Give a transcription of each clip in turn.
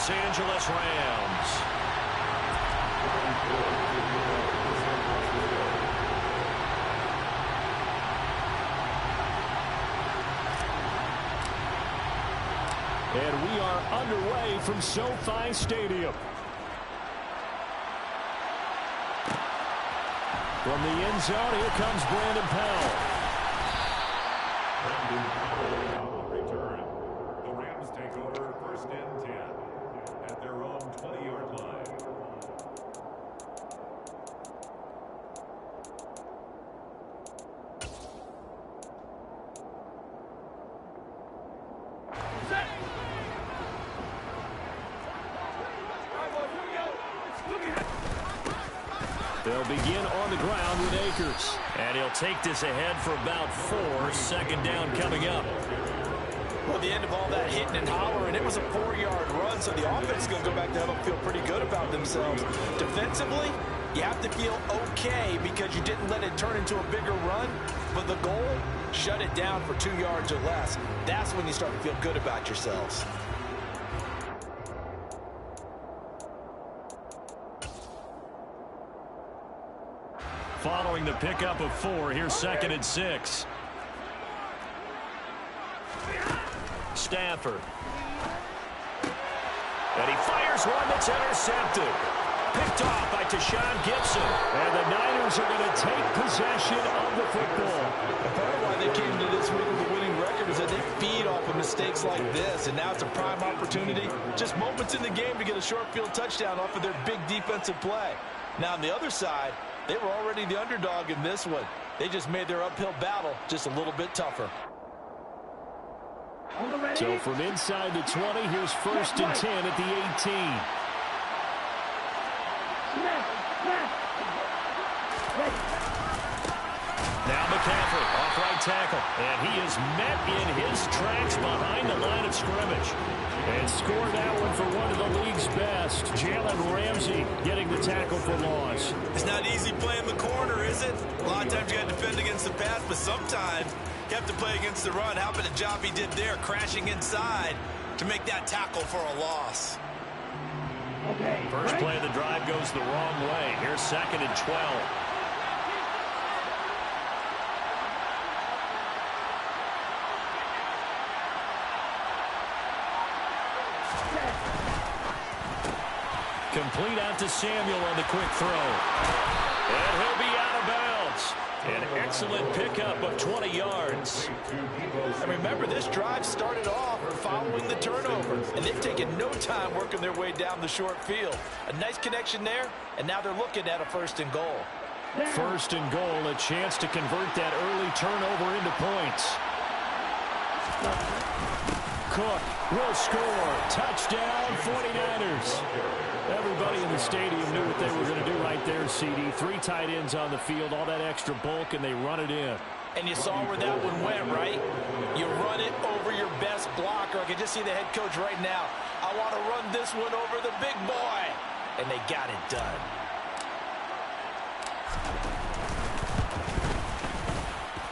Los Angeles Rams. And we are underway from SoFi Stadium. From the end zone, here comes Brandon Powell. Brandon Powell on the return. The Rams take over 1st and 10 at their own 20-yard line. They'll begin on the ground with Akers. And he'll take this ahead for about 4. 2nd down coming up. Well, the end of all that hitting and hollering, it was a 4-yard run, so the offense is going to go back there and feel pretty good about themselves. Defensively, you have to feel okay because you didn't let it turn into a bigger run. But the goal, shut it down for 2 yards or less. That's when you start to feel good about yourselves. Following the pickup of 4, here's 2nd and 6. Stafford. And he fires one that's intercepted. Picked off by Tashawn Gibson. And the Niners are going to take possession of the football. Part of why they came to this week with a winning record is that they feed off of mistakes like this. And now it's a prime opportunity. Just moments in the game to get a short field touchdown off of their big defensive play. Now on the other side, they were already the underdog in this one. They just made their uphill battle just a little bit tougher. So from inside the 20, here's 1st and 10 at the 18. Now McCaffrey off right tackle. And he is met in his tracks behind the line of scrimmage. And scored that one for one of the league's best. Jalen Ramsey getting the tackle for loss. It's not easy playing the corner, is it? A lot of times you got to defend against the pass, but sometimes you have to play against the run. How about the job he did there, crashing inside to make that tackle for a loss? First play of the drive goes the wrong way. Here's 2nd and 12. Complete out to Samuel on the quick throw. And he'll be out of bounds. An excellent pickup of 20 yards. And remember, this drive started off following the turnover. And they've taken no time working their way down the short field. A nice connection there, and now they're looking at a 1st and goal. 1st and goal, a chance to convert that early turnover into points. Cook will score. Touchdown, 49ers. Everybody in the stadium knew what they were going to do right there, CD. 3 tight ends on the field, all that extra bulk, and they run it in. And you saw where that one went, right? You run it over your best blocker. I can just see the head coach right now. I want to run this one over the big boy. And they got it done.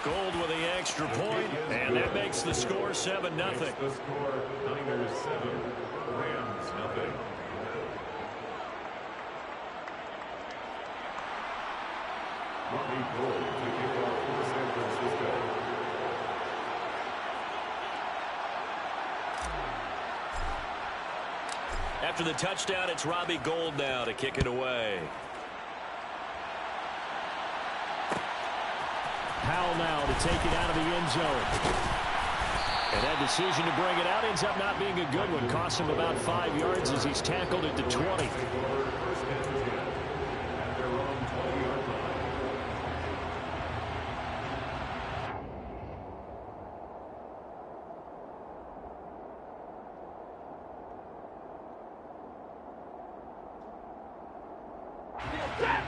Gold with the extra point, and that makes the score 7-0. The score, Niners 7, Rams nothing. Robbie Gould to kick off for San Francisco. After the touchdown, it's Robbie Gould now to kick it away. Powell now to take it out of the end zone. And that decision to bring it out ends up not being a good one. Costs him about 5 yards as he's tackled at the 20.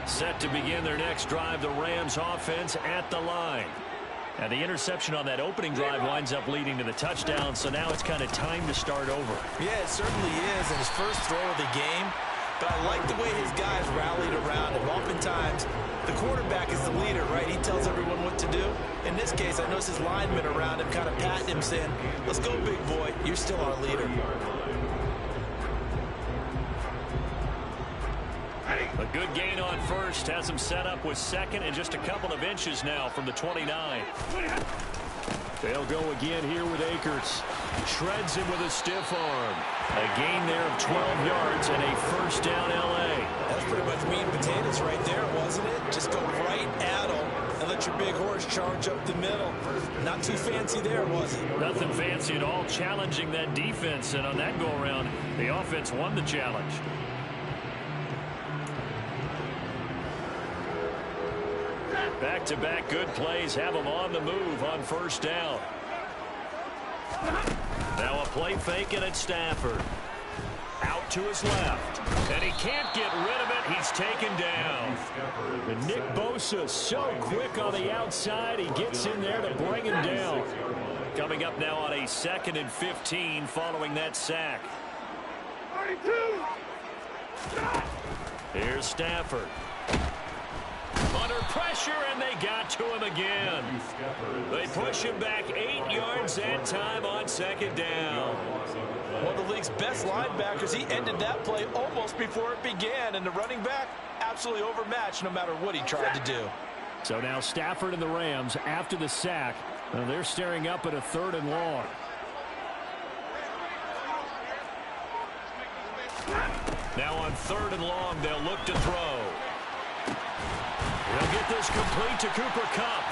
Set to begin their next drive, the Rams offense at the line. And the interception on that opening drive winds up leading to the touchdown, so now it's kind of time to start over. Yeah, it certainly is, and his first throw of the game. But I like the way his guys rallied around him. Oftentimes, the quarterback is the leader, right? He tells everyone what to do. In this case, I noticed his linemen around him kind of patting him, saying, let's go, big boy. You're still our leader. good gain on first. Has him set up with second and just a couple of inches now from the 29. They'll go again here with Akers. Shreds him with a stiff arm. A gain there of 12 yards and a first down L.A. That's pretty much meat and potatoes right there, wasn't it? Just go right at them and let your big horse charge up the middle. Not too fancy there, was it? Nothing fancy at all, challenging that defense. And on that go-around, the offense won the challenge. Back-to-back good plays have them on the move on first down. Now a play fake, and it's Stafford. Out to his left. And he can't get rid of it. He's taken down. And Nick Bosa so quick on the outside. He gets in there to bring him down. Coming up now on a 2nd and 15 following that sack. Here's Stafford. Under pressure, and they got to him again. They push him back 8 yards that time on second down. One of the league's best linebackers. He ended that play almost before it began, and the running back absolutely overmatched no matter what he tried to do. So now Stafford and the Rams, after the sack, they're staring up at a 3rd and long. Now on 3rd and long, they'll look to throw. He'll get this complete to Cooper Kupp.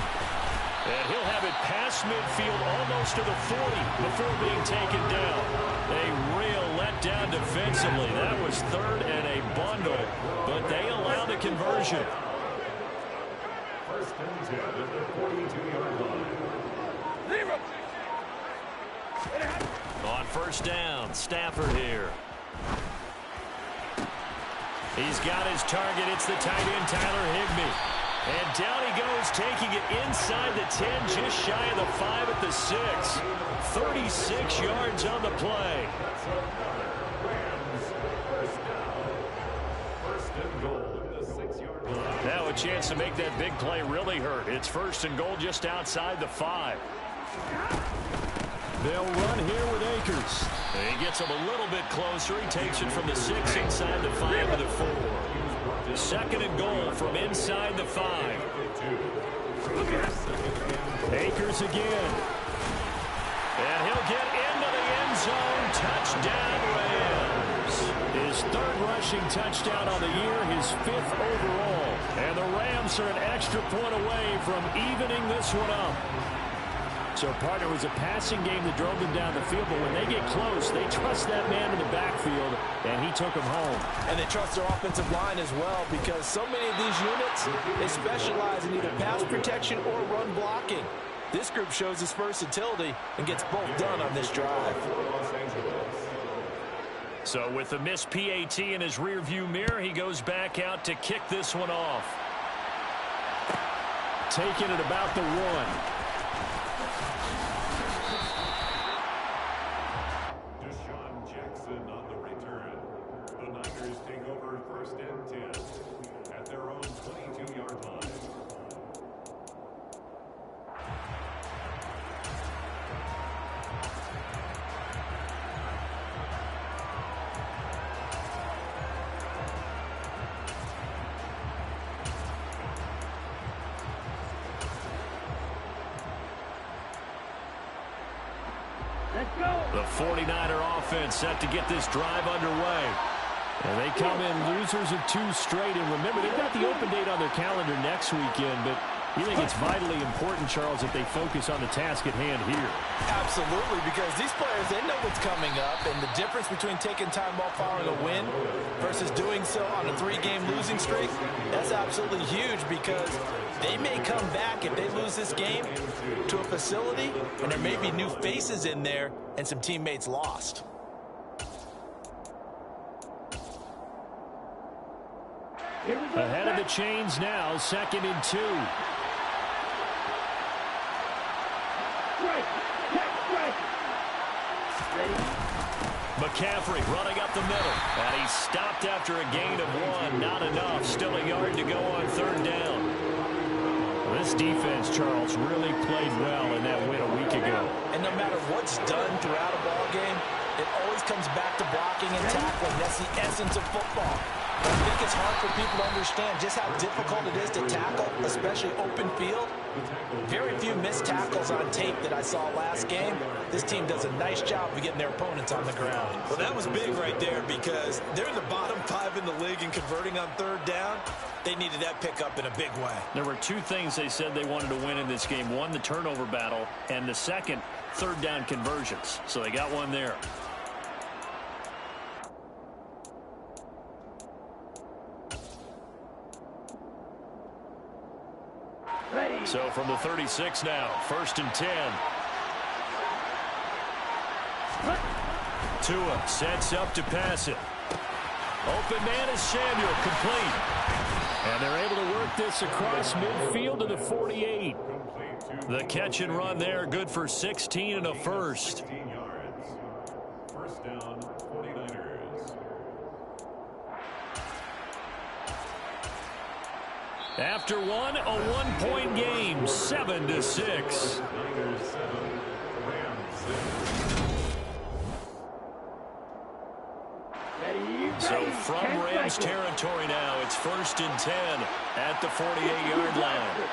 And he'll have it past midfield almost to the 40 before being taken down. A real letdown defensively. That was 3rd and a bundle, but they allow the conversion. First and 10 at the 42-yard line. On first down, Stafford here. He's got his target. It's the tight end, Tyler Higbee. And down he goes, taking it inside the 10, just shy of the 5 at the 6. 36 yards on the play. First and goal at the 6-yard line. Now a chance to make that big play really hurt. It's 1st and goal just outside the 5. They'll run here with Akers. He gets him a little bit closer. He takes it from the 6 inside the 5 to the 4. 2nd and goal from inside the 5. Akers again. And he'll get into the end zone. Touchdown, Rams. His 3rd rushing touchdown on the year, his 5th overall. And the Rams are an extra point away from evening this one up. So, partner, it was a passing game that drove them down the field, but when they get close, they trust that man in the backfield, and he took them home. And they trust their offensive line as well, because so many of these units, they specialize in either pass protection or run blocking. This group shows its versatility and gets both done on this drive. So with the missed PAT in his rearview mirror, he goes back out to kick this one off. Taking it about the 1. On the return, the Niners take over 1st and 10 at their own 22-yard line. The 49er offense set to get this drive underway. And they come in losers of 2 straight. And remember, they've got the open date on their calendar next weekend. But you think it's vitally important, Charles, that they focus on the task at hand here? Absolutely, because these players, they know what's coming up. And the difference between taking time off following a win versus doing so on a 3-game losing streak, that's absolutely huge, because they may come back if they lose this game to a facility, and there may be new faces in there and some teammates lost. Ahead of the chains now, 2nd and 2. McCaffrey running up the middle. And he's stopped after a gain of 1. Not enough. Still a yard to go on 3rd down. This defense, Charles, really played well in that win a week ago. And no matter what's done throughout a ball game, it always comes back to blocking and tackling. That's the essence of football. But I think it's hard for people to understand just how difficult it is to tackle, especially open field. Very few missed tackles on tape that I saw last game. This team does a nice job of getting their opponents on the ground. Well, that was big right there because they're in the bottom 5 in the league in converting on third down. They needed that pickup in a big way. There were two things they said they wanted to win in this game. One, the turnover battle, and the second, third down conversions. So they got one there. So from the 36 now, 1st and 10. Tua sets up to pass it. Open man is Samuel, complete. And they're able to work this across midfield to the 48. The catch and run there, good for 16 and a first. 16 yards. First down, 49ers. After one, a 1-point game, 7-6. Niners 7, Rams 6. So from Rams territory now, it's 1st and 10 at the 48-yard line.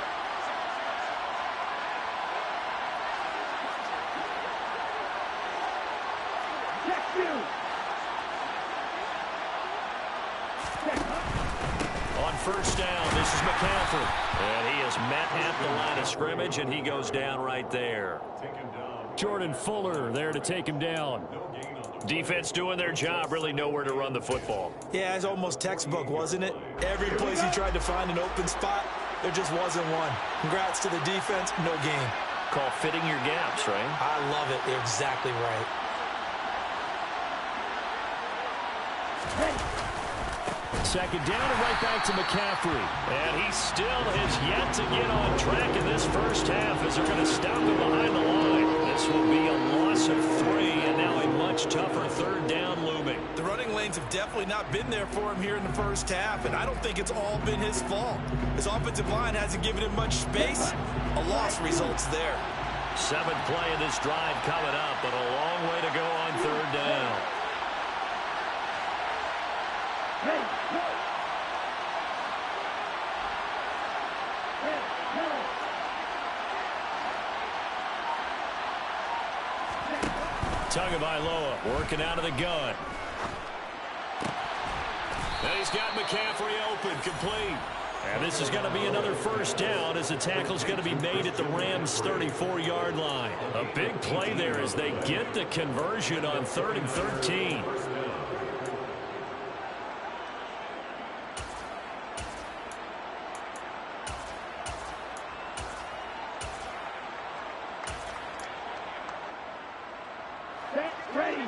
On 1st down, this is McCaffrey. And he is met at the line of scrimmage, and he goes down right there. Jordan Fuller there to take him down. Defense doing their job, really nowhere to run the football. Yeah, it's almost textbook, wasn't it? Every place he tried to find an open spot, there just wasn't one. Congrats to the defense, no gain. Call fitting your gaps, right? I love it. You're exactly right. Second down and right back to McCaffrey. And he still has yet to get on track in this first half as they're going to stop him behind the line. This will be a loss of 3 and now a much tougher third down looming. The running lanes have definitely not been there for him here in the first half, and I don't think it's all been his fault. His offensive line hasn't given him much space. A loss results there. 7th play of this drive coming up, but a long way to go on third down. Tagovailoa working out of the gun. And he's got McCaffrey open, complete. And this is going to be another first down as the tackle's going to be made at the Rams' 34-yard line. A big play there as they get the conversion on 3rd and 13. Ready.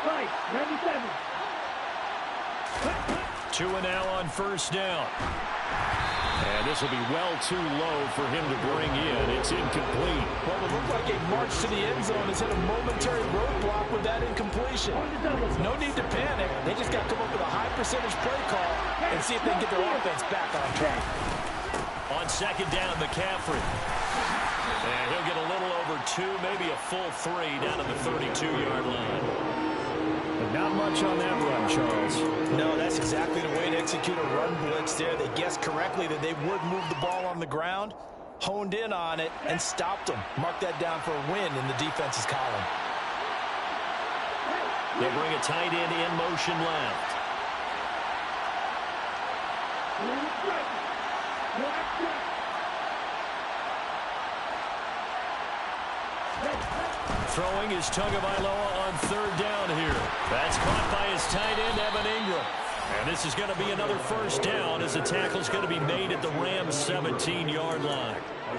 Right, 97. 2 and now on 1st down. And this will be well too low for him to bring in. It's incomplete. Well, it looked like a march to the end zone has hit a momentary roadblock with that incompletion. No need to panic. They just got to come up with a high percentage play call and see if they can get their offense back on track. On 2nd down, McCaffrey. And he'll get a little over 2, maybe a full 3 down at the 32-yard line. But not much on that run, Charles. No, that's exactly the way to execute a run blitz there. They guessed correctly that they would move the ball on the ground, honed in on it, and stopped them. Mark that down for a win in the defense's column. They'll bring a tight end in motion left. Throwing is Tagovailoa on 3rd down here. That's caught by his tight end, Evan Ingram. And this is going to be another first down as the tackle's going to be made at the Rams' 17-yard line.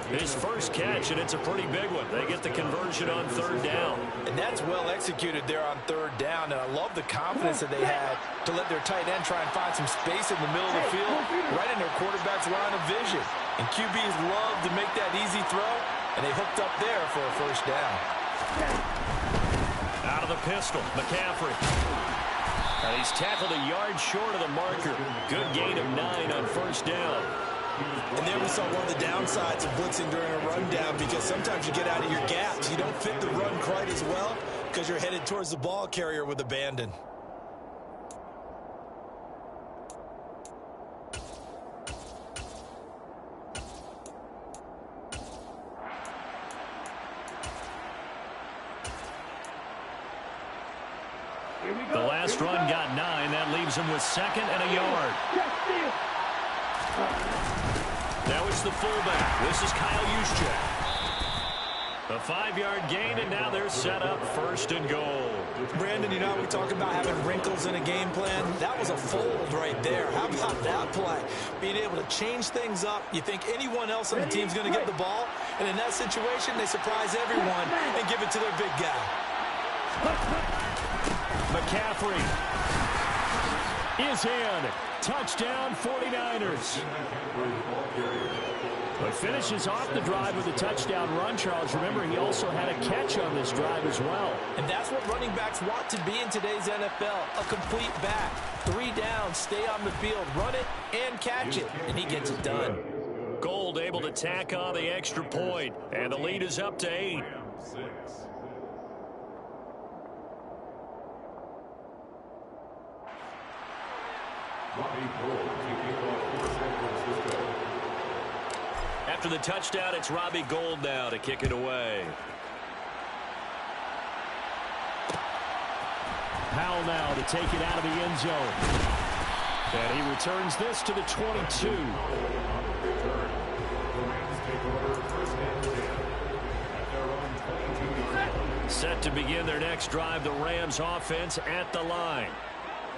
His first catch, and it's a pretty big one. They get the conversion on 3rd down. And that's well executed there on 3rd down. And I love the confidence that they had to let their tight end try and find some space in the middle of the field, right in their quarterback's line of vision. And QBs love to make that easy throw, and they hooked up there for a first down. Out of the pistol, McCaffrey. And he's tackled a yard short of the marker. Good gain of 9 on 1st down. And there we saw one of the downsides of blitzing during a rundown, because sometimes you get out of your gaps. You don't fit the run quite as well because you're headed towards the ball carrier with abandon. The last run got 9. That leaves him with 2nd and a yard. Now it's the fullback. This is Kyle Juszczyk. A 5-yard gain, and now they're set up 1st and goal. Brandon, you know, we talk about having wrinkles in a game plan. That was a fold right there. How about that play? Being able to change things up. You think anyone else on the team's going to get the ball, and in that situation, they surprise everyone and give it to their big guy. McCaffrey is in. Touchdown, 49ers. But finishes off the drive with a touchdown run, Charles. Remember, he also had a catch on this drive as well. And that's what running backs want to be in today's NFL, a complete back. 3 downs, stay on the field, run it, and catch it. And he gets it done. Gold able to tack on the extra point, and the lead is up to 8. After the touchdown, it's Robbie Gould now to kick it away. Powell now to take it out of the end zone. And he returns this to the 22. Set to begin their next drive, the Rams offense at the line.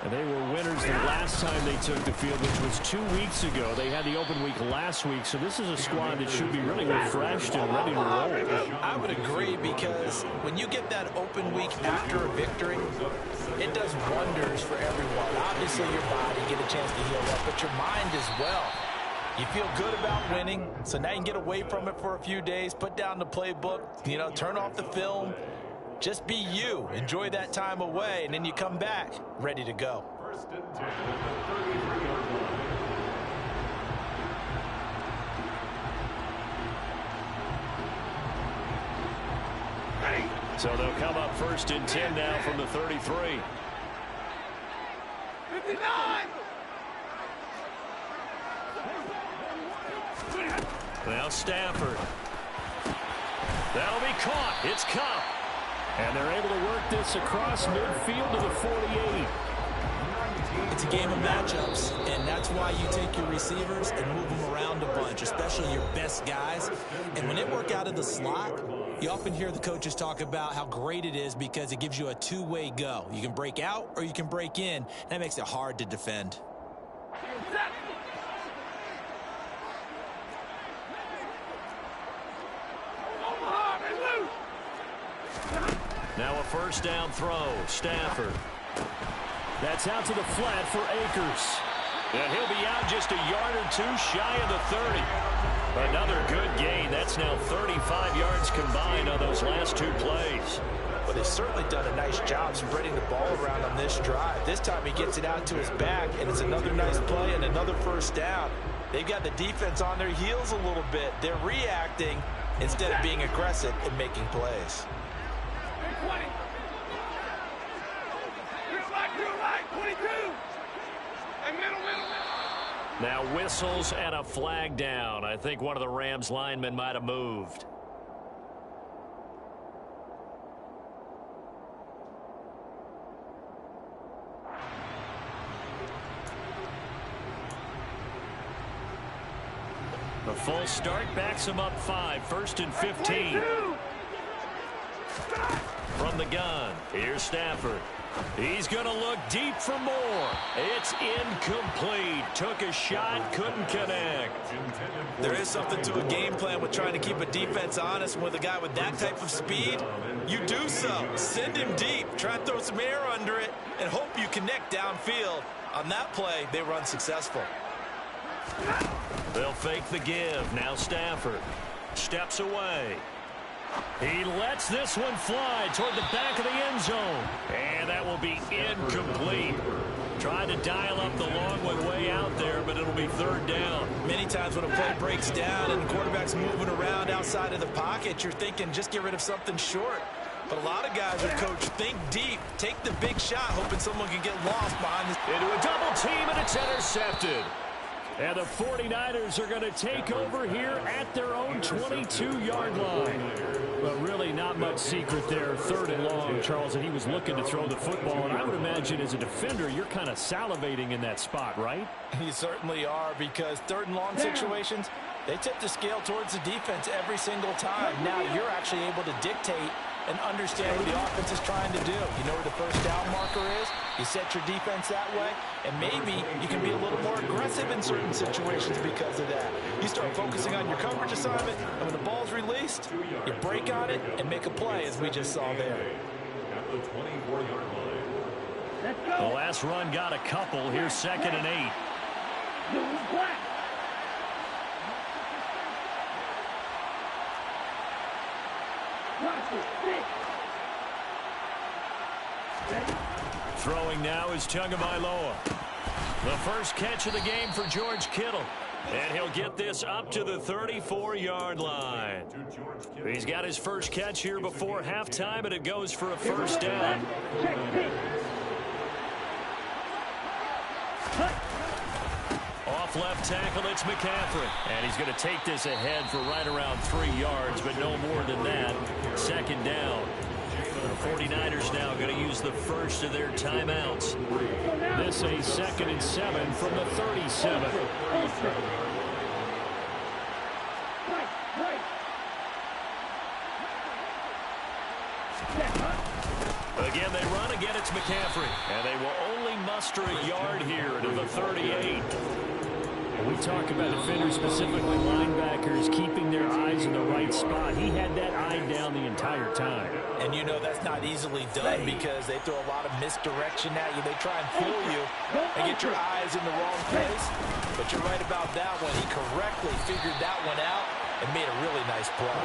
And they were winners the last time they took the field, which was 2 weeks ago. They had the open week last week, so this is a squad that should be really refreshed and ready to roll. I would agree, because when you get that open week after a victory, it does wonders for everyone. Obviously, your body get a chance to heal up, but your mind as well. You feel good about winning, so now you can get away from it for a few days, put down the playbook, you know, turn off the film. Just be you. Enjoy that time away, and then you come back ready to go. 1st and 10 at the 33-yard line. So they'll come up 1st and 10 now from the 33. 59! Now Stafford. That'll be caught. It's Cup. And they're able to work this across midfield to the 48. It's a game of matchups, and that's why you take your receivers and move them around a bunch, especially your best guys. And when they work out of the slot, you often hear the coaches talk about how great it is because it gives you a two-way go. You can break out or you can break in. That makes it hard to defend. Now a 1st down throw. Stafford. That's out to the flat for Akers. And he'll be out just a yard or 2 shy of the 30. Another good gain. That's now 35 yards combined on those last 2 plays. But they've certainly done a nice job spreading the ball around on this drive. This time he gets it out to his back, and it's another nice play and another 1st down. They've got the defense on their heels a little bit. They're reacting instead of being aggressive and making plays. Now whistles and a flag down. I think one of the Rams linemen might have moved. The full start backs him up 5. 1st and 15. From the gun, here's Stafford. He's going to look deep for more. It's incomplete. Took a shot, couldn't connect. There is something to a game plan with trying to keep a defense honest. With a guy with that type of speed, you do so. Send him deep. Try and throw some air under it and hope you connect downfield. On that play, they were unsuccessful. They'll fake the give. Now Stafford steps away. He lets this one fly toward the back of the end zone. And that will be incomplete. Tried to dial up the long one way out there, but it'll be 3rd down. Many times when a play breaks down and the quarterback's moving around outside of the pocket, you're thinking just get rid of something short. But a lot of guys are coached, think deep, take the big shot, hoping someone can get lost behind this. Into a double team, and it's intercepted. And the 49ers are going to take over here at their own 22-yard line. But really not much secret there. 3rd and long, Charles, and he was looking to throw the football. And I would imagine as a defender, you're kind of salivating in that spot, right? You certainly are, because 3rd and long situations, they tip the scale towards the defense every single time. Now you're actually able to dictate and understand what the offense is trying to do. You know where the first down marker is. You set your defense that way, and maybe you can be a little more aggressive in certain situations because of that. You start focusing on your coverage assignment, and when the ball's released, you break on it and make a play, as we just saw there. At the 24-yard line. Let's go. The last run got a couple. Here's 2nd and 8. Blue black. Watch it. Six. Ready. Throwing now is Tagovailoa. The first catch of the game for George Kittle. And he'll get this up to the 34-yard line. He's got his first catch here before halftime, and it goes for a first down. Check six. Cut. Off left tackle, it's McCaffrey. And he's going to take this ahead for right around 3 yards, but no more than that. 2nd down. The 49ers now going to use the first of their timeouts. This a 2nd and 7 from the 37. Again, they run. Again, it's McCaffrey. And they will only muster a yard here to the 38. We talk about defenders, specifically linebackers, keeping their eyes in the right spot. He had that eye down the entire time. And you know that's not easily done because they throw a lot of misdirection at you. They try and fool you and get your eyes in the wrong place. But you're right about that one. He correctly figured that one out and made a really nice play.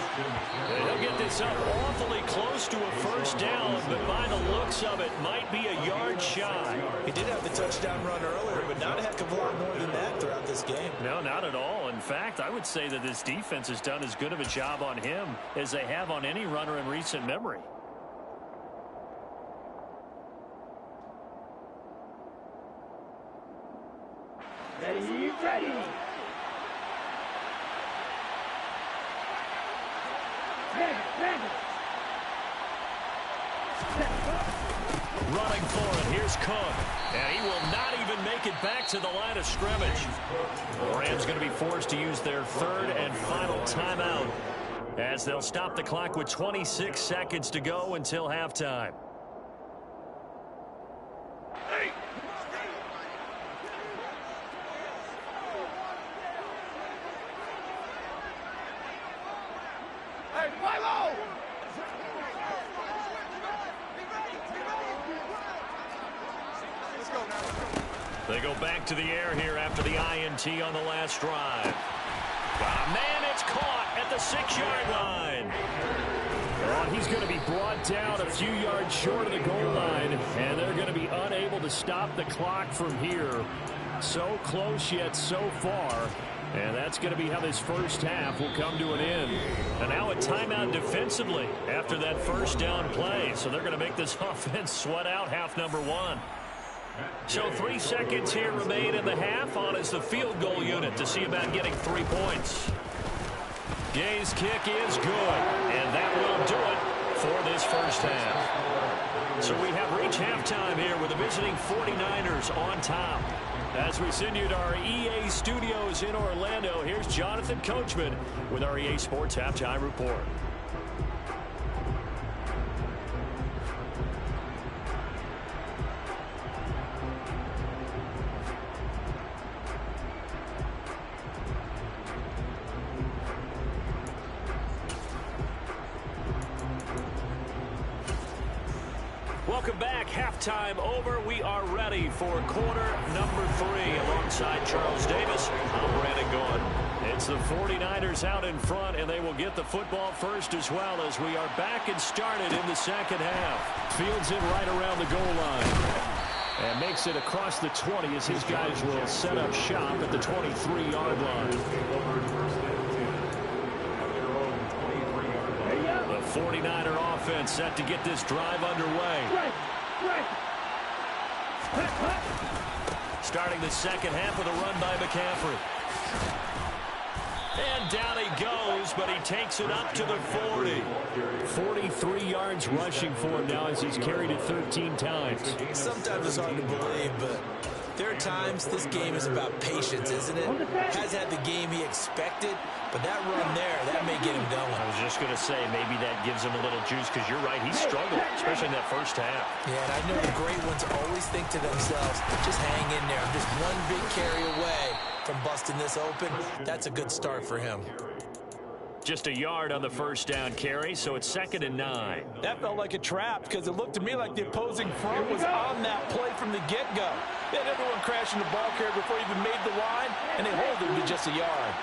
They'll get this up awfully close to a first down, but by the looks of it, might be a yard shy. He did have the touchdown run earlier, but not a heck of a lot more than that throughout this game. No, not at all. In fact, I would say that this defense has done as good of a job on him as they have on any runner in recent memory. Ready, ready. Running for it, here's Cook. And he will not even make it back to the line of scrimmage. The Rams going to be forced to use their 3rd and final timeout as they'll stop the clock with 26 seconds to go until halftime. They go back to the air here after the INT on the last drive. Man, it's caught at the 6-yard line. Oh, he's going to be brought down a few yards short of the goal line, and they're going to be unable to stop the clock from here. So close yet so far. And that's going to be how this first half will come to an end. And now a timeout defensively after that first down play. So they're going to make this offense sweat out half number 1. So 3 seconds here remain in the half. On is the field goal unit to see about getting 3 points. Gay's kick is good, and that will do it for this first half. So we have reached halftime here with the visiting 49ers on top. As we send you to our EA studios in Orlando, here's Jonathan Coachman with our EA Sports Halftime Report. Welcome back. Halftime over. We are ready for quarter number 3. Alongside Charles Davis, I'm Brandon Gordon. It's the 49ers out in front, and they will get the football first as well as we are back and started in the second half. Fields it right around the goal line. And makes it across the 20 as his guys will set up shop at the 23-yard line. The 49er offense set to get this drive underway. Starting the second half with a run by McCaffrey. And down he goes, but he takes it up to the 40. 43 yards rushing for him now as he's carried it 13 times. Sometimes it's hard to believe, but there are times this game is about patience, isn't it? Has had the game he expected, but that run there, that may get him going. I was just going to say, maybe that gives him a little juice, because you're right, he struggled, especially in that first half. Yeah, and I know the great ones always think to themselves, just hang in there. I'm just one big carry away from busting this open. That's a good start for him. Just a yard on the first down carry, so it's 2nd and 9. That felt like a trap because it looked to me like the opposing front was on that play from the get-go. They had everyone crashing the ball carrier before he even made the line, and they hold him to just a yard.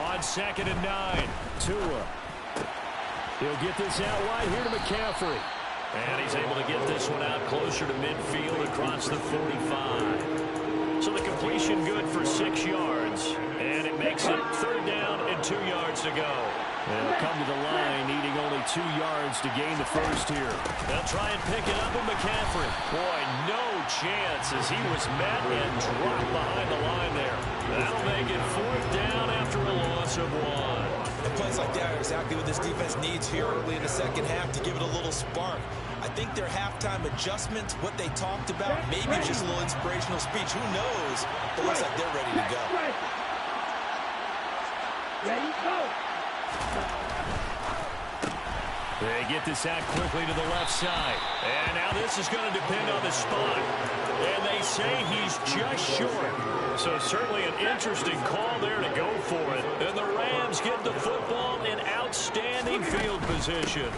On 2nd and 9, Tua. He'll get this out wide here to McCaffrey. And he's able to get this one out closer to midfield across the 45. So the completion good for 6 yards. And it makes it 3rd down and 2 yards to go. They'll come to the line needing only 2 yards to gain the first here. They'll try and pick it up with McCaffrey. Boy, no chance as he was met and dropped behind the line there. That'll make it 4th down after a loss of 1. And plays like that are exactly what this defense needs here early in the second half to give it a little spark. I think their halftime adjustments, what they talked about, maybe just a little inspirational speech. Who knows? It looks like they're ready to go. Ready, go. They get this out quickly to the left side. And now this is going to depend on the spot. And they say he's just short. So certainly an interesting call there to go for it. And the Rams get the football in outstanding field position.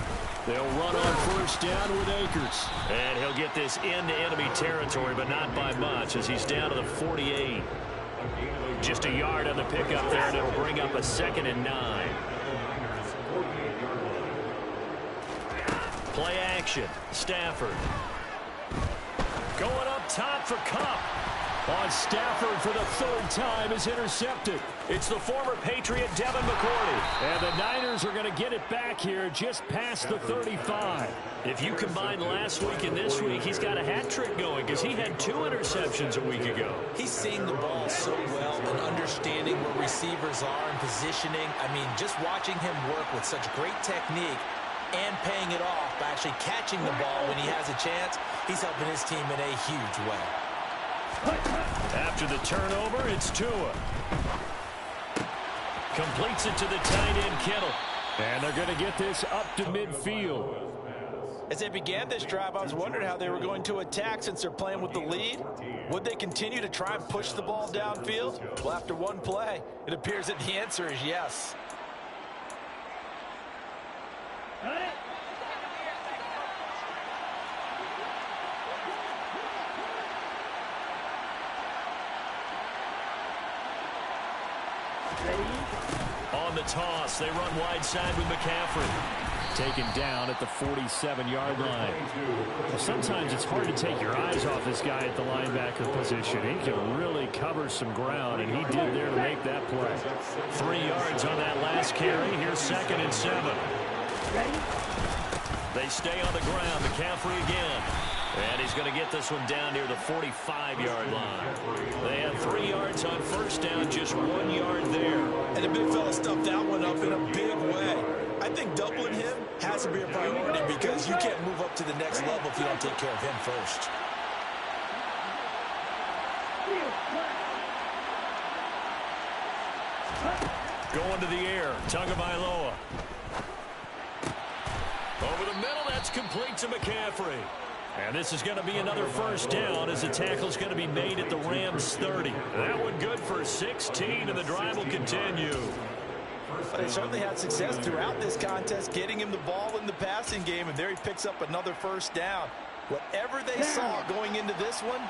They'll run on first down with Akers. And he'll get this into enemy territory, but not by much as he's down to the 48. Just a yard on the pickup there, and it'll bring up a 2nd and 9. Play action. Stafford. Going up top for Kupp. On Stafford for the 3rd time is intercepted. It's the former Patriot Devin McCourty. And the Niners are going to get it back here just past the 35. If you combine last week and this week, he's got a hat trick going because he had 2 interceptions a week ago. He's seeing the ball so well and understanding where receivers are and positioning. I mean, just watching him work with such great technique and paying it off by actually catching the ball when he has a chance, he's helping his team in a huge way. After the turnover, it's Tua. Completes it to the tight end, Kittle. And they're going to get this up to midfield. As they began this drive, I was wondering how they were going to attack since they're playing with the lead. Would they continue to try and push the ball downfield? Well, after one play, it appears that the answer is yes. On the toss, they run wide side with McCaffrey. Taken down at the 47-yard line. Well, sometimes it's hard to take your eyes off this guy at the linebacker position. He can really cover some ground, and he did there to make that play. 3 yards on that last carry. Here's 2nd and 7. They stay on the ground. McCaffrey again. And he's going to get this one down near the 45-yard line. They had 3 yards on first down, just 1 yard there. And the big fella stuffed that one up in a big way. I think doubling him has to be a priority because you can't move up to the next level if you don't take care of him first. Going to the air, Tagovailoa. Over the middle, that's complete to McCaffrey. And this is going to be another first down as the tackle's going to be made at the Rams 30. That one good for 16, and the drive will continue. They certainly had success throughout this contest, getting him the ball in the passing game, and there he picks up another first down. Whatever they saw going into this one,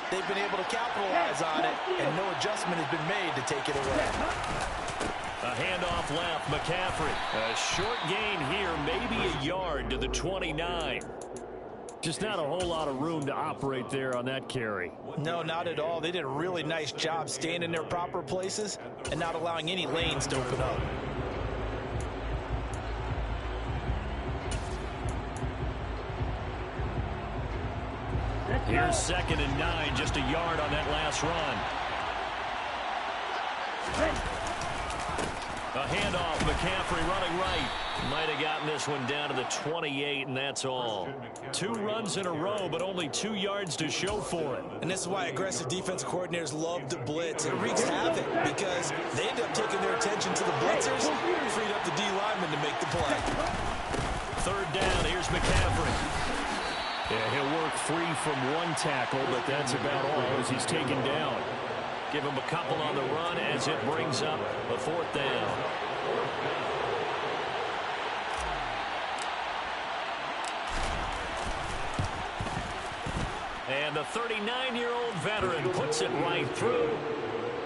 they've been able to capitalize on it, and no adjustment has been made to take it away. A handoff left, McCaffrey. A short gain here, maybe a yard to the 29. Just not a whole lot of room to operate there on that carry. No, not at all. They did a really nice job staying in their proper places and not allowing any lanes to open up. Here's 2nd and 9, just a yard on that last run. A handoff, McCaffrey running right. Might have gotten this one down to the 28, and that's all. 2 runs in a row, but only 2 yards to show for it. And this is why aggressive defense coordinators love to blitz. It wreaks havoc because they end up taking their attention to the blitzers, freed up the D lineman to make the play. 3rd down, here's McCaffrey. Yeah, he'll work free from 1 tackle, but that's about all as he's taken down. Give him a couple on the run as it brings up a 4th down. And the 39-year-old veteran puts it right through.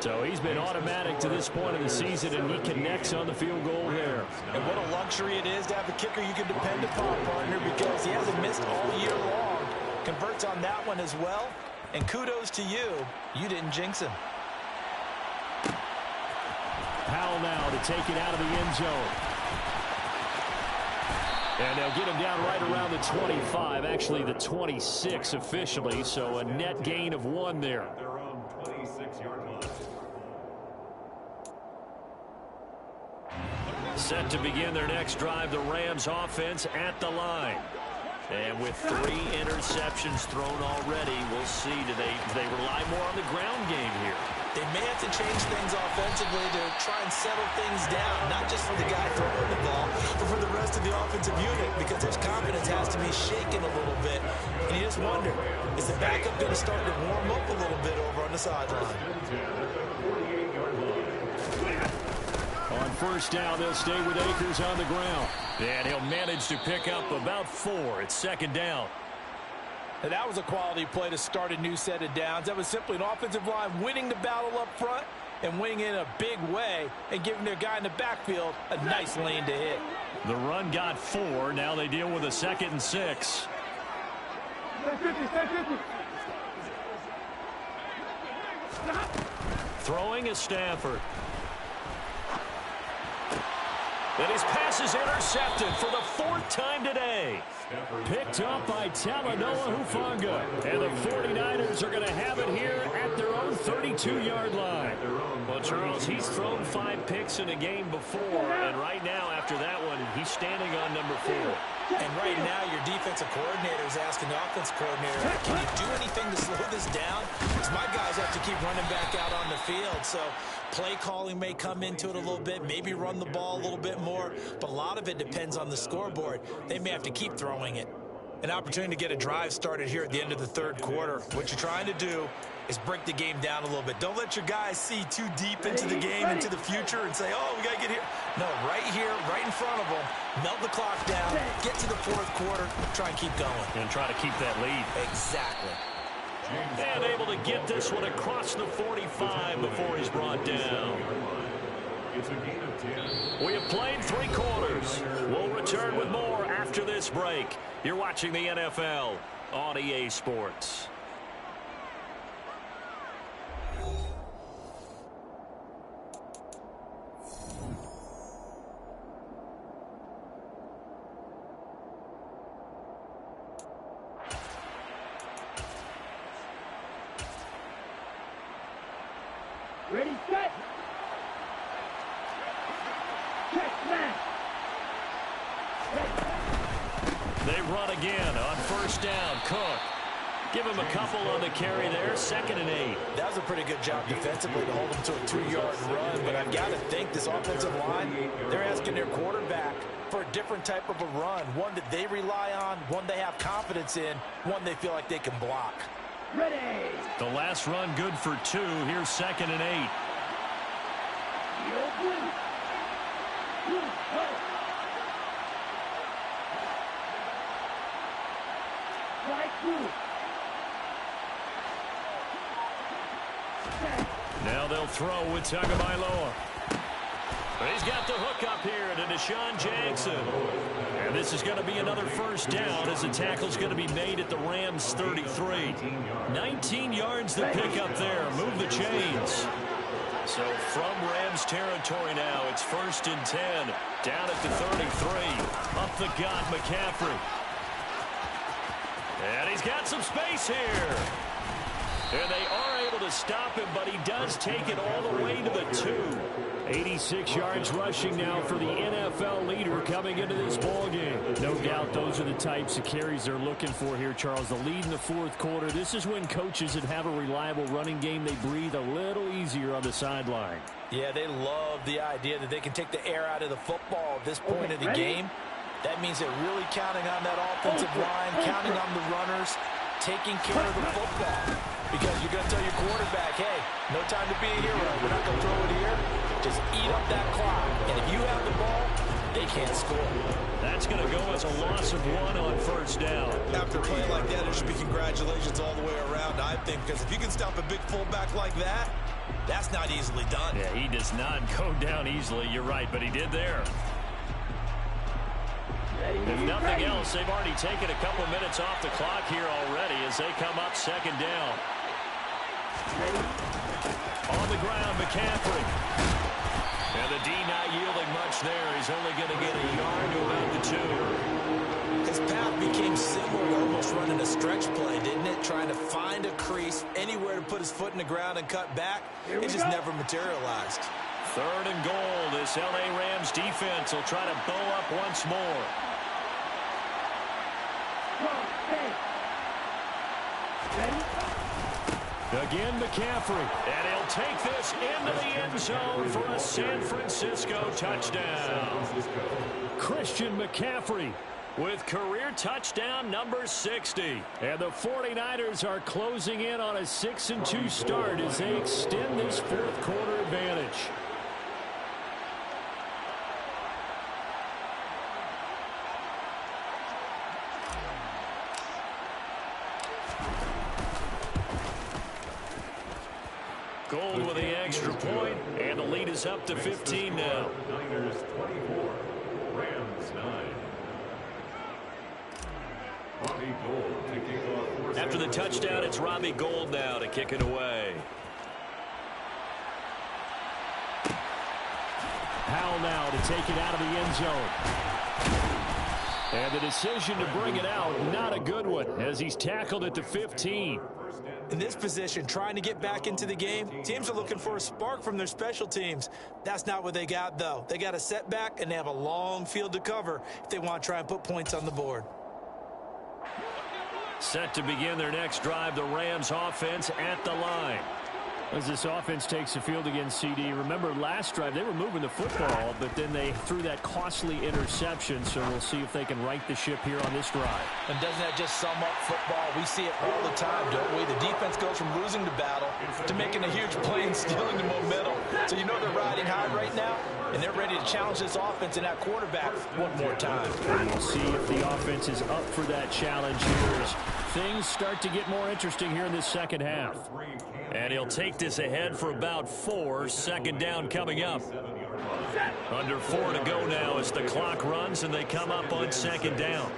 So he's been automatic to this point of the season, and he connects on the field goal there. And what a luxury it is to have a kicker you can depend upon, partner, because he hasn't missed all year long. Converts on that one as well. And kudos to you. You didn't jinx him. Powell now to take it out of the end zone. And they'll get him down right around the 25, actually the 26 officially, so a net gain of 1 there. Their own 26-yard line. Set to begin their next drive, the Rams offense at the line. And with 3 interceptions thrown already, we'll see, do they rely more on the ground game here? They may have to change things offensively to try and settle things down, not just for the guy throwing the ball, but for the rest of the offensive unit, because his confidence has to be shaken a little bit. And you just wonder, is the backup going to start to warm up a little bit over on the sideline? On 1st down, they'll stay with Akers on the ground. And he'll manage to pick up about 4. It's 2nd down. And that was a quality play to start a new set of downs. That was simply an offensive line winning the battle up front and winning in a big way and giving their guy in the backfield a nice lane to hit. The run got 4. Now they deal with a 2nd and 6. Throwing is Stafford. And his pass is intercepted for the 4th time today. Picked up by Talanoa Hufanga. And the 49ers are going to have it here at their own 32-yard line. Well, Charles, he's thrown 5 picks in a game before, and right now, after that one, he's standing on number 4. And right now, your defensive coordinator is asking the offense coordinator, can you do anything to slow this down? Because my guys have to keep running back out on the field. So play calling may come into it a little bit, maybe run the ball a little bit more, but a lot of it depends on the scoreboard. They may have to keep throwing it. An opportunity to get a drive started here at the end of the 3rd quarter. What you're trying to do is break the game down a little bit. Don't let your guys see too deep into the game, into the future, and say, oh, we got to get here. No, right here, right in front of them, melt the clock down, get to the 4th quarter, try and keep going. And try to keep that lead. Exactly. And able to get this one across the 45 before he's brought down. It's a gain of 10. We have played 3 quarters. We'll return with more after this break. You're watching the NFL on EA Sports. Ready, set. Check, smash. They run again on 1st down. Cook. Give him a couple on the carry there. 2nd and 8. That was a pretty good job defensively to hold him to a 2-yard run, but I've got to think this offensive line, they're asking their quarterback for a different type of a run, one that they rely on, one they have confidence in, one they feel like they can block. Ready. The last run good for 2. Here's 2nd and 8. Now they'll throw with Tagovailoa. He's got the hook up here to Deshaun Jackson. And this is going to be another first down as the tackle's going to be made at the Rams 33. 19 yards to pick up there. Move the chains. So from Rams territory now, it's 1st and 10. Down at the 33. Up the gut, McCaffrey. And he's got some space here. And they are able to stop him, but he does take it all the way to the 2. 86 yards rushing now for the NFL leader coming into this ballgame. No doubt those are the types of carries they're looking for here, Charles. The lead in the 4th quarter. This is when coaches that have a reliable running game, they breathe a little easier on the sideline. Yeah, they love the idea that they can take the air out of the football at this point of the game. That means they're really counting on that offensive line, counting on the runners, taking care of the football. Because you're going to tell your quarterback, hey, no time to be a hero. We're not going to throw it here. Just eat up that clock. And if you have the ball, they can't score. That's going to go as a loss of 1 on 1st down. After playing like that, there should be congratulations all the way around, I think, because if you can stop a big fullback like that, that's not easily done. Yeah, he does not go down easily. You're right, but he did there. If nothing else, they've already taken a couple minutes off the clock here already as they come up 2nd down. On the ground, McCaffrey. And the D not yielding much there. He's only going to get a yard to about the 2. His path became similar to almost running a stretch play, didn't it? Trying to find a crease, anywhere to put his foot in the ground and cut back. It just never materialized. 3rd and goal. This L.A. Rams defense will try to bow up once more. Again, McCaffrey. And he'll take this into the end zone for a San Francisco touchdown. Christian McCaffrey with career touchdown number 60. And the 49ers are closing in on a 6-2 start as they extend this 4th quarter advantage. Gold with the extra point, and the lead is up to 15 now. Niners 24, Rams 9. Robbie Gould to kick off. After the touchdown, it's Robbie Gould now to kick it away. Powell now to take it out of the end zone. And the decision to bring it out, not a good one, as he's tackled at the 15. In this position, trying to get back into the game, teams are looking for a spark from their special teams. That's not what they got, though. They got a setback, and they have a long field to cover if they want to try and put points on the board. Set to begin their next drive, the Rams offense at the line. As this offense takes the field against CD, remember last drive they were moving the football, but then they threw that costly interception, so we'll see if they can right the ship here on this drive. And doesn't that just sum up football? We see it all the time, don't we? The defense goes from losing the battle to making a huge play and stealing the momentum. So you know they're riding high right now, and they're ready to challenge this offense and that quarterback one more time. And we'll see if the offense is up for that challenge here as things start to get more interesting here in this second half. And he'll take this ahead for about 4. 2nd down coming up. Under 4 to go now as the clock runs and they come up on 2nd down.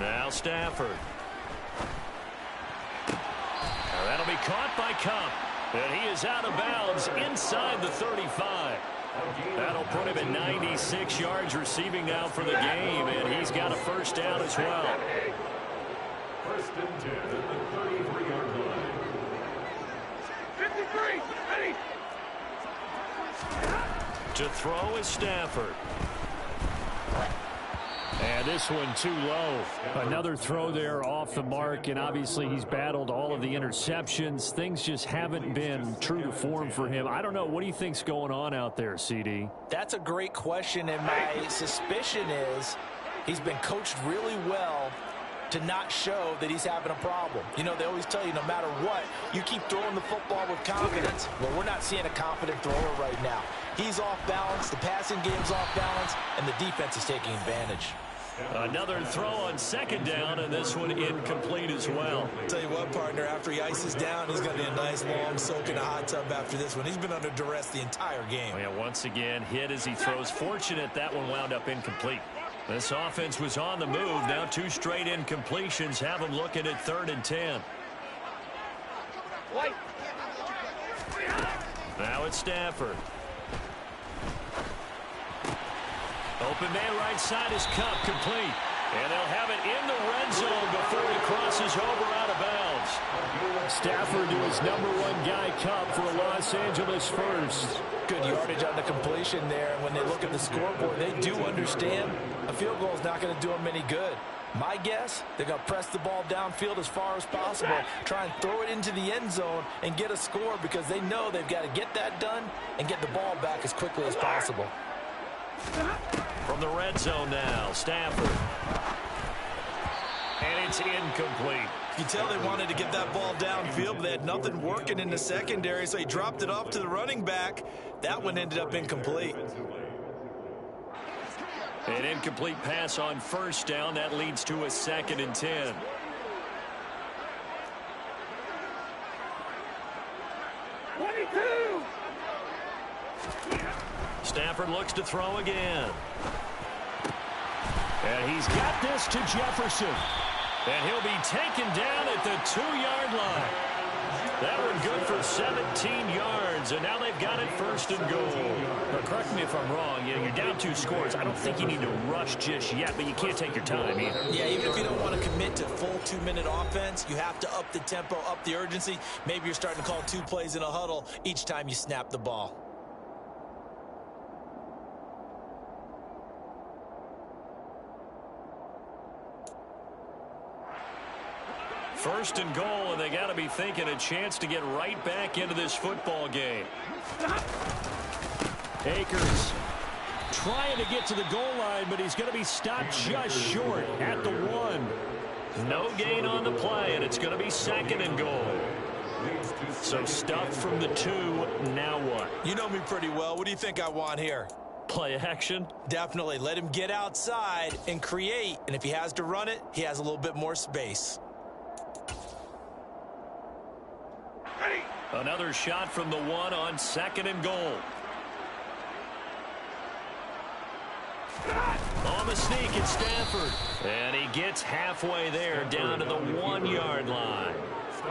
Now Stafford. Now that'll be caught by Cup. And he is out of bounds inside the 35. That'll put him at 96 yards receiving now for the game, and he's got a first down as well. 1st and 10 at the 33-yard line. 53, ready. To throw is Stafford. And this one too low. Another throw there off the mark, and obviously he's battled all of the interceptions. Things just haven't been true to form for him. I don't know. What do you think's going on out there, CD? That's a great question, and my suspicion is he's been coached really well to not show that he's having a problem. You know, they always tell you no matter what, you keep throwing the football with confidence. Well, we're not seeing a confident thrower right now. He's off balance, the passing game's off balance, and the defense is taking advantage. Another throw on second down, and this one incomplete as well. Tell you what, partner, after he ices down, he's going to be a nice long soak in a hot tub after this one. He's been under duress the entire game. Oh, yeah, once again, hit as he throws. Fortunate that one wound up incomplete. This offense was on the move. Now 2 straight incompletions have them looking at 3rd and 10. Now it's Stafford. Open man right side is Cup, complete. And they'll have it in the red zone before he crosses over out of bounds. Stafford to his #1 guy, Cup, for a Los Angeles first. Good yardage on the completion there. And when they look at the scoreboard, they do understand a field goal is not going to do them any good. My guess, they're going to press the ball downfield as far as possible, try and throw it into the end zone and get a score because they know they've got to get that done and get the ball back as quickly as possible. From the red zone now, Stafford. And it's incomplete. You tell they wanted to get that ball downfield, but they had nothing working in the secondary, so he dropped it off to the running back. That one ended up incomplete. An incomplete pass on first down. That leads to a 2nd and 10. Stafford looks to throw again. And he's got this to Jefferson. And he'll be taken down at the 2-yard line. That one good for 17 yards, and now they've got it 1st and goal. Now, correct me if I'm wrong. You're down 2 scores. I don't think you need to rush just yet, but you can't take your time either. Yeah, even if you don't want to commit to full 2-minute offense, you have to up the tempo, up the urgency. Maybe you're starting to call 2 plays in a huddle each time you snap the ball. First and goal, and they got to be thinking a chance to get right back into this football game. Akers trying to get to the goal line, but he's going to be stopped just short at the 1. No gain on the play, and it's going to be 2nd and goal. So stuffed from the 2, now what? You know me pretty well. What do you think I want here? Play action? Definitely. Let him get outside and create, and if he has to run it, he has a little bit more space. Another shot from the 1 on 2nd and goal. On the sneak, it's Stafford. And he gets halfway there, down to the 1-yard line.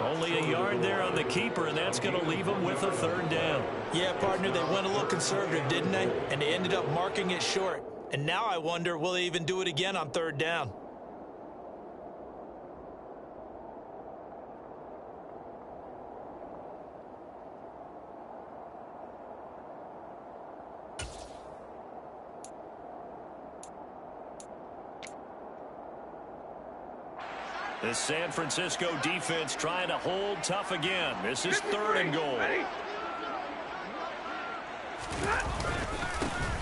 Only a yard there on the keeper, and that's going to leave him with a 3rd down. Yeah, partner, they went a little conservative, didn't they? And they ended up marking it short. And now I wonder, will they even do it again on 3rd down? The San Francisco defense trying to hold tough again. This is 3rd and goal.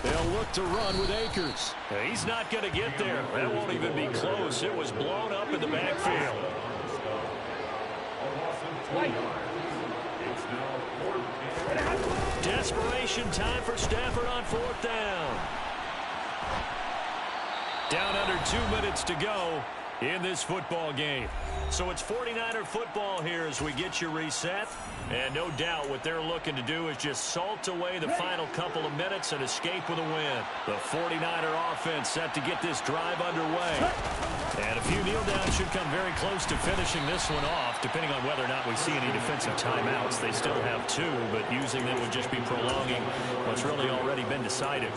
They'll look to run with Akers. He's not going to get there. That won't even be close. It was blown up in the backfield. Desperation time for Stafford on 4th down. Down under 2 minutes to go in this football game. So it's 49er football here as we get you reset. And no doubt what they're looking to do is just salt away the final couple of minutes and escape with a win. The 49er offense set to get this drive underway. And a few kneel downs should come very close to finishing this one off, depending on whether or not we see any defensive timeouts. They still have 2, but using them would just be prolonging what's really already been decided.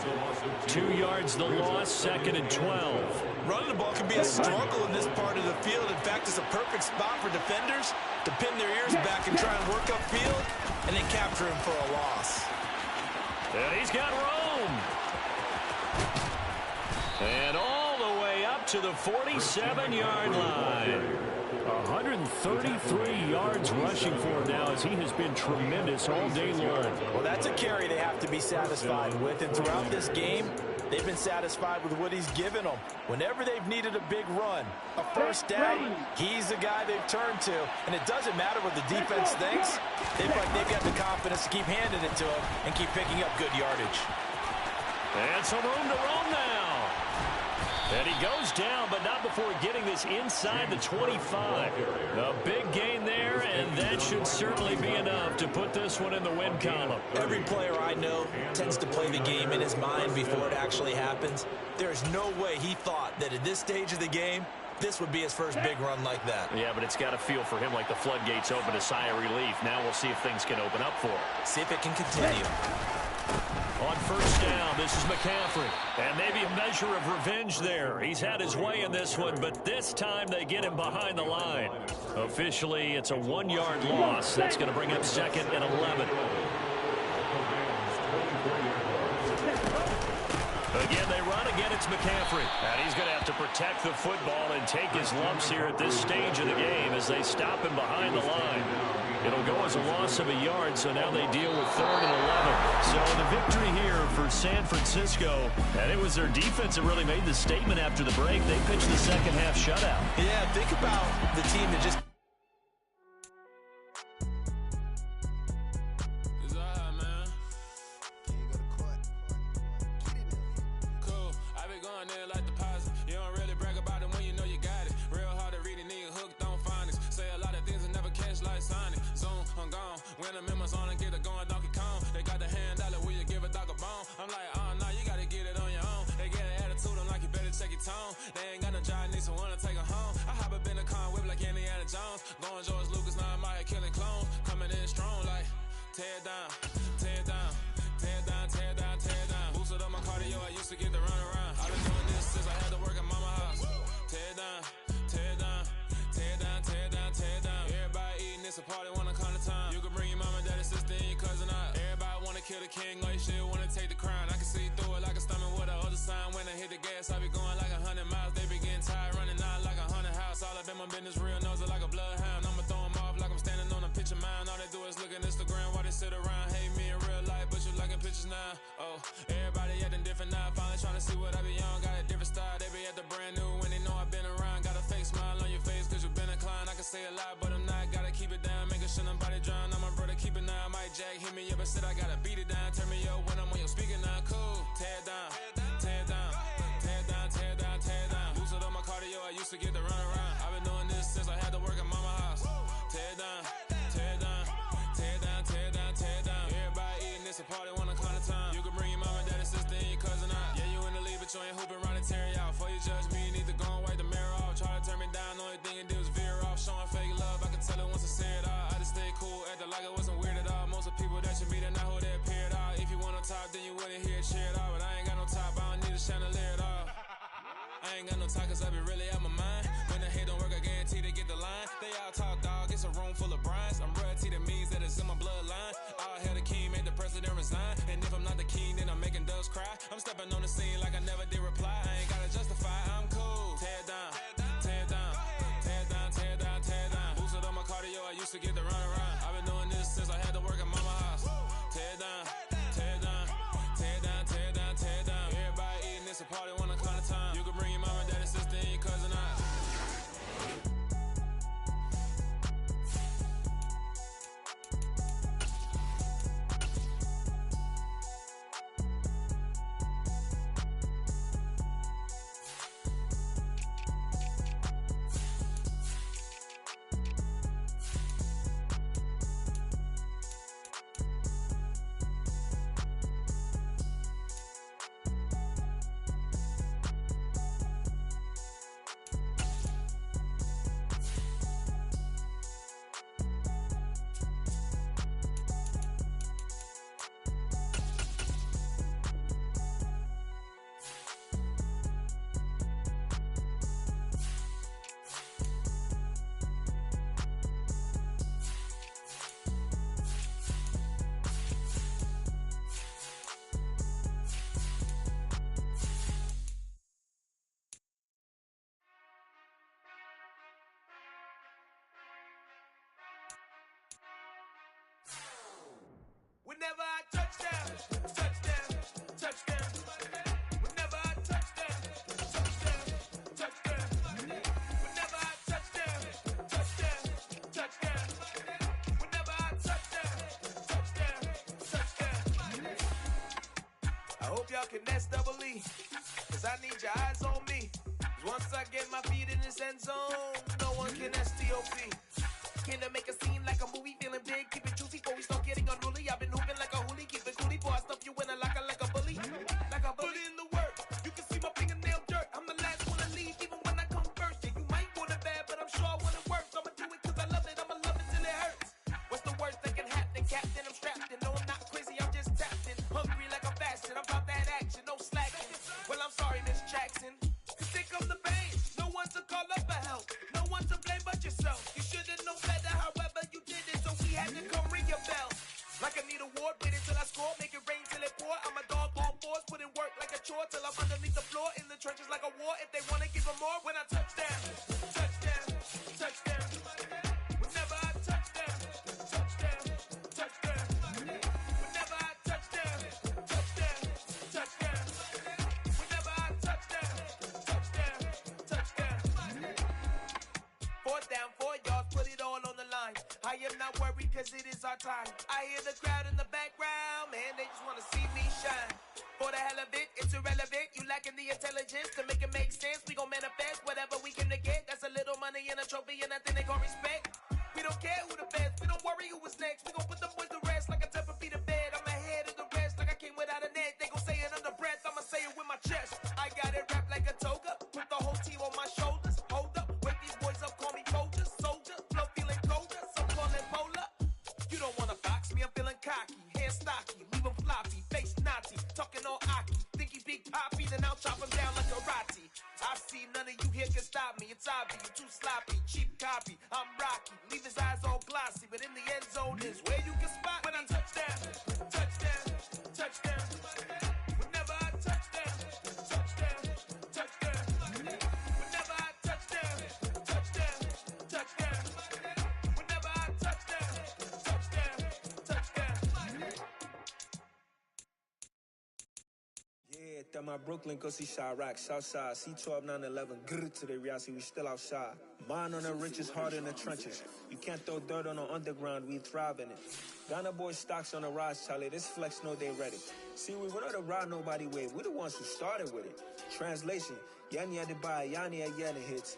2 yards the loss, 2nd and 12. Running the ball can be a struggle in this part of the field. In fact, it's a perfect spot for defenders to pin their ears back and try and work upfield and then capture him for a loss. And he's got room. And all the way up to the 47-yard line. 133 yards rushing for him now as he has been tremendous all day long. Well, that's a carry they have to be satisfied with. And throughout this game, they've been satisfied with what he's given them. Whenever they've needed a big run, a 1st down, he's the guy they've turned to. And it doesn't matter what the defense thinks. They've got the confidence to keep handing it to him and keep picking up good yardage. And some room to roam now. And he goes down, but not before getting this inside the 25. A big gain there, and that should certainly be enough to put this one in the win column. Every player I know tends to play the game in his mind before it actually happens. There's no way he thought that at this stage of the game, this would be his first big run like that. Yeah, but it's got to feel for him like the floodgates open, a sigh of relief. Now we'll see if things can open up for him. See if it can continue. On first down, this is McCaffrey. And maybe a measure of revenge there. He's had his way in this one, but this time they get him behind the line. Officially, it's a 1-yard loss. That's going to bring up 2nd and 11. Again, they run. Again, it's McCaffrey. And he's going to have to protect the football and take his lumps here at this stage of the game as they stop him behind the line. It'll go as a loss of a yard, so now they deal with 3rd and 11. So the victory here for San Francisco, and it was their defense that really made the statement after the break. They pitched the second half shutout. Yeah, think about the team that just... They ain't got no job, need someone to take her home. I hop up in the car, whip like Indiana Jones. Going George Lucas, now I'm out here killing clones. Coming in strong like, tear down, tear down, tear down, tear down, tear down. Boosted up my cardio, I used to get to run around. I've been doing this since I had to work at mama house. Tear down, tear down, tear down, tear down, tear down. Everybody eating, it's a party, wanna come to time. You can bring your mama, daddy, sister, and your cousin out. Everybody wanna kill the king, or you shit wanna take the crown. I can see through it like a stomach with a other sign. When I hit the gas, I be going like 100 miles. They be getting tired, running out like 100 house. All up in my business, real nose like a bloodhound. I'ma throw them off like I'm standing on a picture mound. All they do is look at Instagram while they sit around. Hate me in real life, but you liking pictures now. Oh, everybody acting different now. Finally trying to see what I be on. Got a different style, they be at the brand new when they know I've been around. Got a fake smile on your face cause you been inclined. I can say a lot, but I'm not. Gotta keep it down, making sure nobody drown. I'm my brother, keep it now. Mike Jack hit me up and said I gotta beat it down. Turn me up when I'm on your speaker now. Cool, tear down, tear down, tear down, tear down, tear down. Boosted up my cardio, I used to get to run around. I've been doing this since I had to work at mama house. Tear down, tear down, tear down, tear down, tear down. Everybody eating, it's a party, wanna come to time. You can bring your mama, daddy, sister, and your cousin out. Yeah, you in the league, but you ain't hooping around and tearing out. Before you judge me, you need to go and wipe the mirror off. Try to turn me down, only thing it did was veer off. Showing fake love, I can tell it once I say it all. I just stay cool, acting like it wasn't weird at all. Most of the people that you meet are not who they appear at all. If you want on top, then you wouldn't hear it cheer at all. But I ain't got no top, I don't need a chandelier at all. I ain't got no talk cause I be really out my mind. When the hate don't work, I guarantee they get the line. They all talk dog, it's a room full of brinds. I'm royalty, that means that it's in my bloodline. All hell the king, made the president resign. And if I'm not the king, then I'm making doves cry. I'm stepping on the scene like I never did reply. I ain't gotta justify, I'm cool. Tear down, tear down, tear down, tear down, tear down. Boosted up my cardio, I used to get to run around. I've been doing this since I had to work at mama house. Tear down, tear down, tear down, tear down, tear down. Everybody eating, it's a party, wanna come to time. You can bring your mama, daddy, sister, and your cousin out. Whenever I touch down, touchdown, touchdown. Whenever I touch down, touchdown, touchdown. Whenever I touch down, touchdown, touchdown. Whenever I touch down, touchdown. I hope y'all can nest double E, cause I need your eyes on me. Once I get my feet in this end zone, no one can STOP. Came to make a scene like a movie, feeling big, keep it juicy before we start getting unruly. I've been hooping like a hoolie, keep it coolie before I stuff you in a locker like a bully. Like a bully in the work, you can see my fingernail dirt. I'm the last one to leave, even when I come first. Yeah, you might want it bad, but I'm sure I want it worse. I'ma do it cause I love it, I'ma love it till it hurts. What's the worst that can happen? Captain, I'm strapped in. No, I'm not crazy, I'm just tapped in. Hungry like I'm fasting, I'm about that action, no slacking. Well, I'm sorry, Miss Jackson. Here comes the pain. No one to call up for help. No one to blame but yourself. You should've known better, however you did it. So we had to come ring your bell. Like I need a award, wait until I score. Make it rain till it pour. I'm a dog on fours, put in work like a chore. Till I'm underneath the floor, in the trenches like a war. If they wanna give them more, when I touch them, touch them, touch them. Whenever I touch them, touch them, touch them. Whenever I touch them, touch them, touch them. Whenever I touch them, touch them, touch them. 4th down, 4 yards, put it all on the line. I am not worried cause it is our time. I hear the crowd in the background, man, they just wanna see me shine. For the hell of it, it's irrelevant. You lacking the intelligence to make it make sense. We gon' manifest whatever we can to get. That's a little money and a trophy and nothing they gon' respect. We don't care who the best, we don't worry who was next. We gon' put the boys to rest like a temper feet of bed. I'm ahead of the rest like I came without a net. They gon' say it under breath, I'ma say it with my chest. I got it wrapped like a toga, put the whole team on my shoulders. Hold up, wake these boys up, call me soldier, soldier. Flow feeling colder, some call it polar. You don't wanna box me, I'm feeling cocky. Hair stocky, leave him floppy, face naughty. Talking all aki, think he big poppy, then I'll chop him down like a karate. I see none of you here can stop me. It's obvious, you too sloppy, cheap copy. I'm rocky, leave his eyes all glossy, but in the end zone is where you can spot when I touch them, touch them, touch them. Whenever I touch them, touch them, touch them. Whenever I touch them, touch them, touch them. Whenever I touch them, touch them, touch them. Yeah, that my Brooklyn, cause he shot rock, Southside, C12, 911, grrr to the reality, we still outside. Mine on the riches, hard in the trenches. You can't throw dirt on the underground, we thrive in it. Ghana boy stocks on the rise, Charlie, this flex know they ready. See, we were not to ride nobody with, we the ones who started with it. Translation, Yanni had to buy, Yanni had Yanni hits.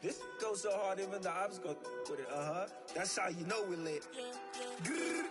This goes so hard, even the ops go with it, That's how you know we lit. Grrr.